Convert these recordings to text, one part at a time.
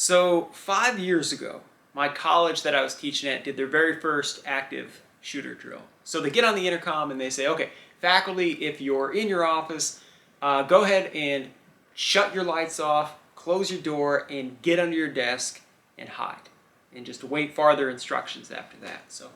So 5 years ago, my college that I was teaching at did their very first active shooter drill. So they get on the intercom and they say, okay, faculty, if you're in your office, go ahead and shut your lights off, close your door, and get under your desk and hide. And just await farther instructions after that. So,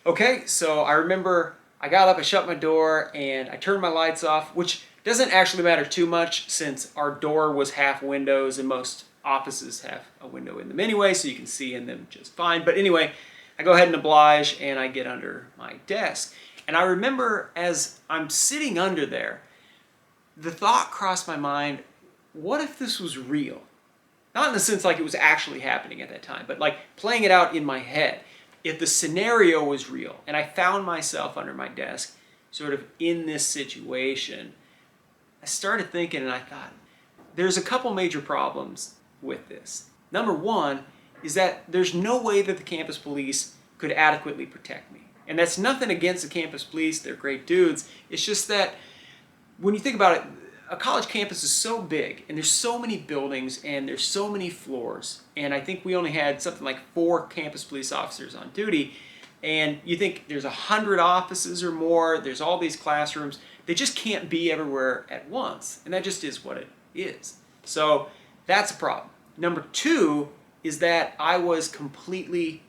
okay, so I remember I got up, I shut my door, and I turned my lights off, which doesn't actually matter too much since our door was half windows and most offices have a window in them anyway, so you can see in them just fine. But anyway, I go ahead and oblige and I get under my desk. And I remember as I'm sitting under there, the thought crossed my mind, what if this was real? Not in the sense like it was actually happening at that time, but like playing it out in my head. If the scenario was real and I found myself under my desk sort of in this situation, I started thinking and I thought, there's a couple major problems with this. Number one is that there's no way that the campus police could adequately protect me. And that's nothing against the campus police, they're great dudes. It's just that when you think about it, a college campus is so big and there's so many buildings and there's so many floors, and I think we only had something like 4 campus police officers on duty, and you think there's 100 offices or more, there's all these classrooms, they just can't be everywhere at once, and that just is what it is. So that's a problem. Number 2 is that I was completely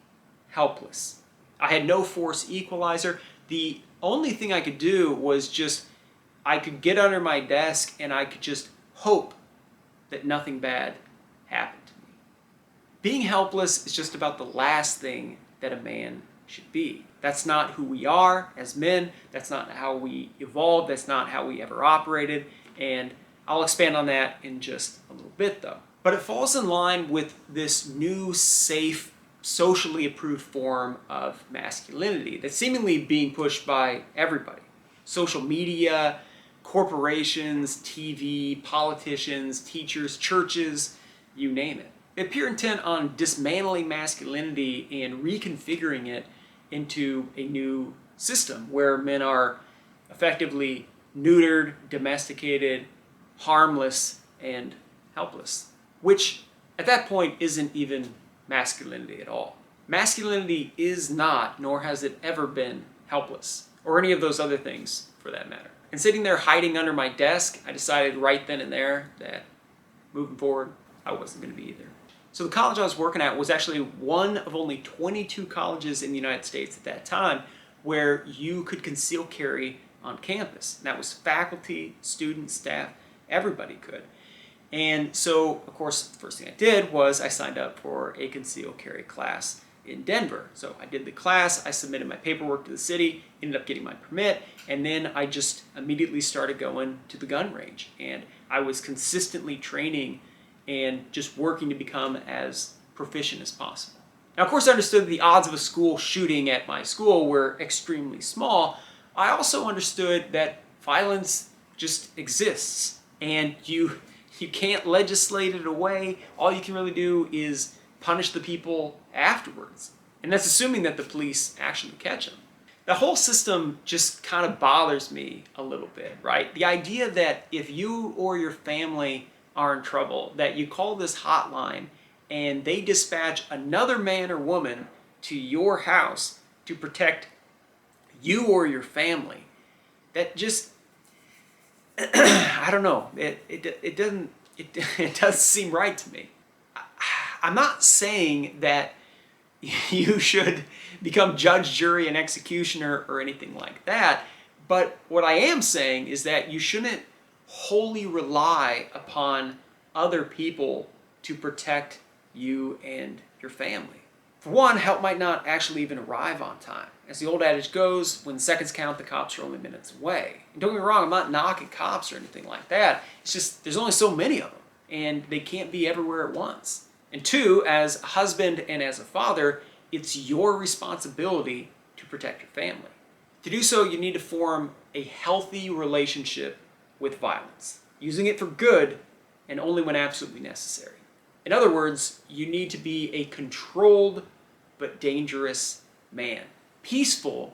helpless. I had no force equalizer. The only thing I could do was I could get under my desk and I could just hope that nothing bad happened to me. Being helpless is just about the last thing that a man should be. That's not who we are as men. That's not how we evolved. That's not how we ever operated. And I'll expand on that in just a little bit though. But it falls in line with this new, safe, socially approved form of masculinity that's seemingly being pushed by everybody. Social media, corporations, TV, politicians, teachers, churches, you name it. They appear intent on dismantling masculinity and reconfiguring it into a new system where men are effectively neutered, domesticated, harmless, and helpless. Which, at that point, isn't even masculinity at all. Masculinity is not, nor has it ever been, helpless, or any of those other things for that matter. And sitting there hiding under my desk, I decided right then and there that moving forward, I wasn't going to be either. So the college I was working at was actually one of only 22 colleges in the United States at that time where you could conceal carry on campus. And that was faculty, students, staff, everybody could. And so, of course, the first thing I did was I signed up for a concealed carry class in Denver. So I did the class, I submitted my paperwork to the city, ended up getting my permit, and then I just immediately started going to the gun range. And I was consistently training and just working to become as proficient as possible. Now, of course, I understood that the odds of a school shooting at my school were extremely small. I also understood that violence just exists, and you can't legislate it away. All you can really do is punish the people afterwards. And that's assuming that the police actually catch them. The whole system just kind of bothers me a little bit, right? The idea that if you or your family are in trouble, that you call this hotline and they dispatch another man or woman to your house to protect you or your family. That just, I don't know, it doesn't seem right to me. I'm not saying that you should become judge, jury, and executioner or anything like that, but what I am saying is that you shouldn't wholly rely upon other people to protect you and your family. For one, help might not actually even arrive on time. As the old adage goes, when seconds count, the cops are only minutes away. And don't get me wrong, I'm not knocking cops or anything like that. It's just there's only so many of them, and they can't be everywhere at once. And 2, as a husband and as a father, it's your responsibility to protect your family. To do so, you need to form a healthy relationship with violence, using it for good and only when absolutely necessary. In other words, you need to be a controlled but dangerous man. Peaceful,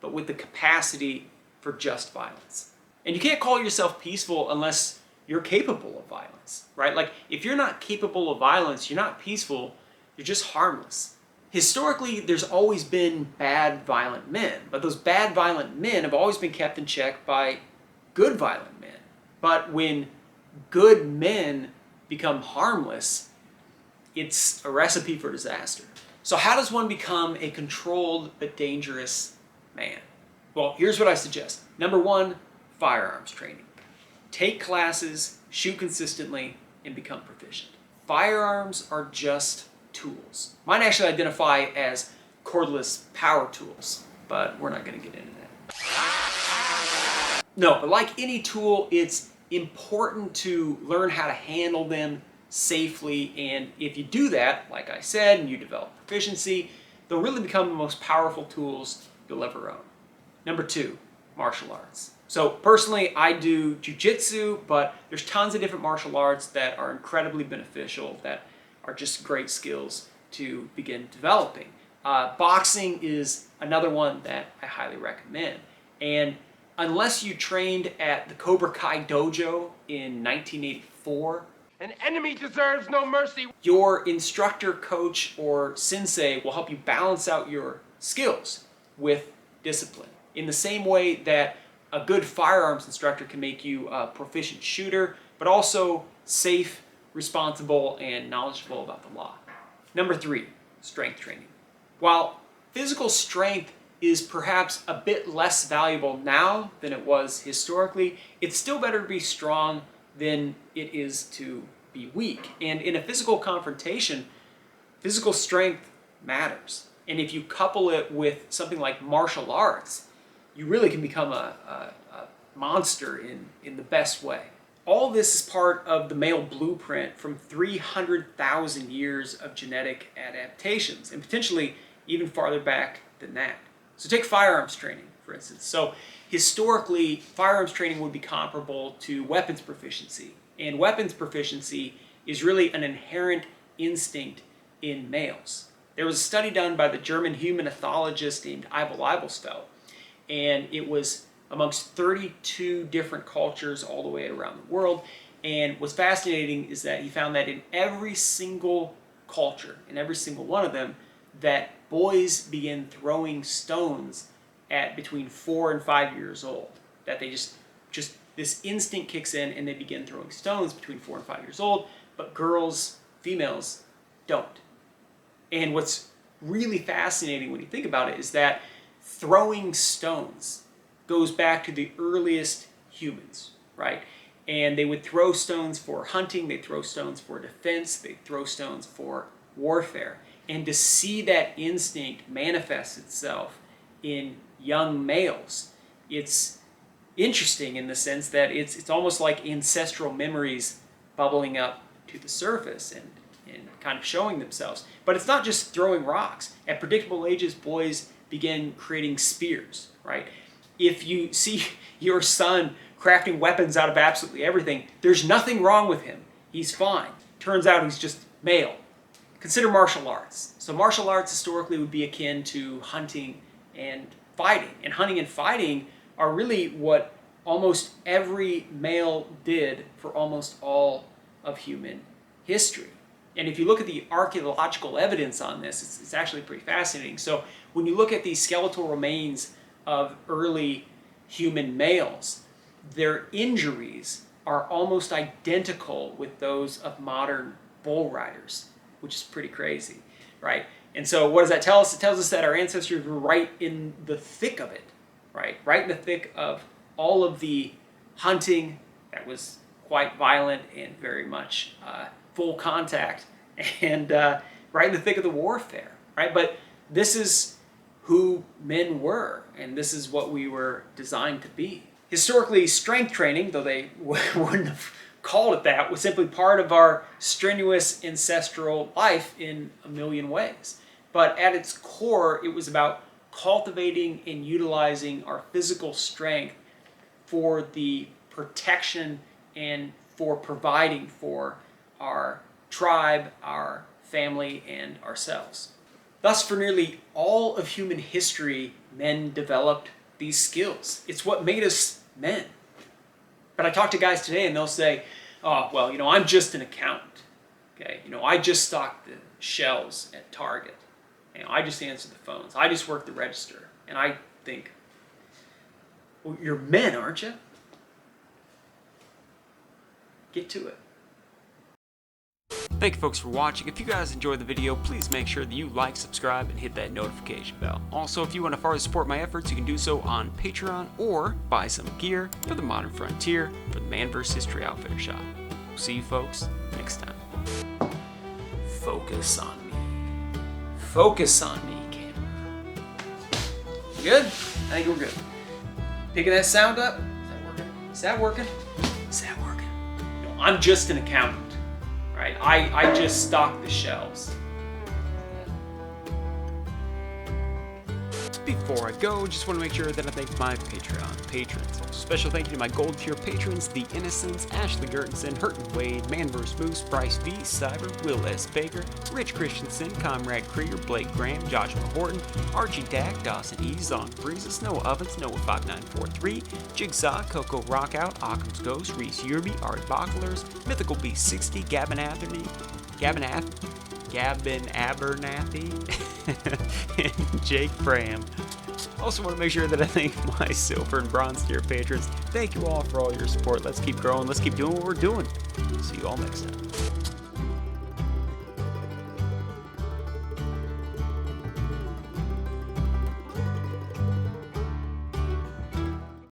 but with the capacity for just violence. And you can't call yourself peaceful unless you're capable of violence, right? Like, if you're not capable of violence, you're not peaceful, you're just harmless. Historically, there's always been bad, violent men, but those bad, violent men have always been kept in check by good, violent men. But when good men become harmless, it's a recipe for disaster. So how does one become a controlled but dangerous man? Well, here's what I suggest. Number one, firearms training. Take classes, shoot consistently, and become proficient. Firearms are just tools. Mine actually identify as cordless power tools, but we're not going to get into that. No, but like any tool, it's important to learn how to handle them safely, and if you do that, like I said, and you develop proficiency, they'll really become the most powerful tools you'll ever own. Number two, martial arts. So personally, I do jiu-jitsu, but there's tons of different martial arts that are incredibly beneficial, that are just great skills to begin developing. Boxing is another one that I highly recommend. And unless you trained at the Cobra Kai dojo in 1984, an enemy deserves no mercy. Your instructor, coach, or sensei will help you balance out your skills with discipline. In the same way that a good firearms instructor can make you a proficient shooter, but also safe, responsible, and knowledgeable about the law. Number three, strength training. While physical strength is perhaps a bit less valuable now than it was historically, it's still better to be strong than it is to be weak. And in a physical confrontation, physical strength matters. And if you couple it with something like martial arts, you really can become a monster in the best way. All this is part of the male blueprint from 300,000 years of genetic adaptations, and potentially even farther back than that. So take firearms training, for instance. So historically, firearms training would be comparable to weapons proficiency. And weapons proficiency is really an inherent instinct in males. There was a study done by the German human ethologist named Eitel Eibelsfeld, and it was amongst 32 different cultures all the way around the world. And what's fascinating is that he found that in every single culture, in every single one of them, that boys begin throwing stones at between 4 and 5 years old. That they just this instinct kicks in and they begin throwing stones between 4 and 5 years old, but girls, females, don't. And what's really fascinating when you think about it is that throwing stones goes back to the earliest humans, right? And they would throw stones for hunting, they'd throw stones for defense, they'd throw stones for warfare. And to see that instinct manifest itself in young males, it's interesting in the sense that it's almost like ancestral memories bubbling up to the surface and kind of showing themselves. But it's not just throwing rocks. At predictable ages, boys begin creating spears, right? If you see your son crafting weapons out of absolutely everything, there's nothing wrong with him. He's fine. Turns out he's just male. Consider martial arts. So martial arts historically would be akin to hunting and fighting. And hunting and fighting are really what almost every male did for almost all of human history. And if you look at the archaeological evidence on this, it's actually pretty fascinating. So when you look at these skeletal remains of early human males, their injuries are almost identical with those of modern bull riders, which is pretty crazy, right? And so what does that tell us? It tells us that our ancestors were right in the thick of it, right? Right in the thick of all of the hunting that was quite violent and very much full contact, and right in the thick of the warfare, right? But this is who men were, and this is what we were designed to be. Historically, strength training, though they wouldn't have called it that, was simply part of our strenuous ancestral life in a million ways. But at its core, it was about cultivating and utilizing our physical strength for the protection and for providing for our tribe, our family, and ourselves. Thus, for nearly all of human history, men developed these skills. It's what made us men. But I talk to guys today and they'll say, oh, well, I'm just an accountant. Okay, I just stock the shelves at Target. I just answer the phones. I just work the register. And I think, well, you're men, aren't you? Get to it. Thank you folks for watching. If you guys enjoyed the video, please make sure that you like, subscribe, and hit that notification bell. Also, if you want to further support my efforts, you can do so on Patreon or buy some gear for the Modern Frontier for the Man vs. History Outfitter Shop. See you folks next time. Focus on me. Focus on me, camera. Good? I think we're good. Picking that sound up? Is that working? Is that working? I'm just an accountant. Right? I just stock the shelves. Before I go, just want to make sure that I thank my Patreon patrons. Special thank you to my gold tier patrons, The Innocents, Ashley Gertensen, Hurtin Wade, Man vs. Moose, Bryce V, Cyber, Will S. Baker, Rich Christensen, Comrade Krieger, Blake Graham, Joshua Horton, Archie Dack, Dawson E, Zonk Breezes, Noah Ovens, Noah 5943, Jigsaw, Coco Rockout, Occam's Ghost, Reese Yerby, Art Bocklers, Mythical B60, Gavin Abernathy, and Jake Bram. Also want to make sure that I thank my silver and bronze tier patrons. Thank you all for all your support. Let's keep growing. Let's keep doing what we're doing. See you all next time.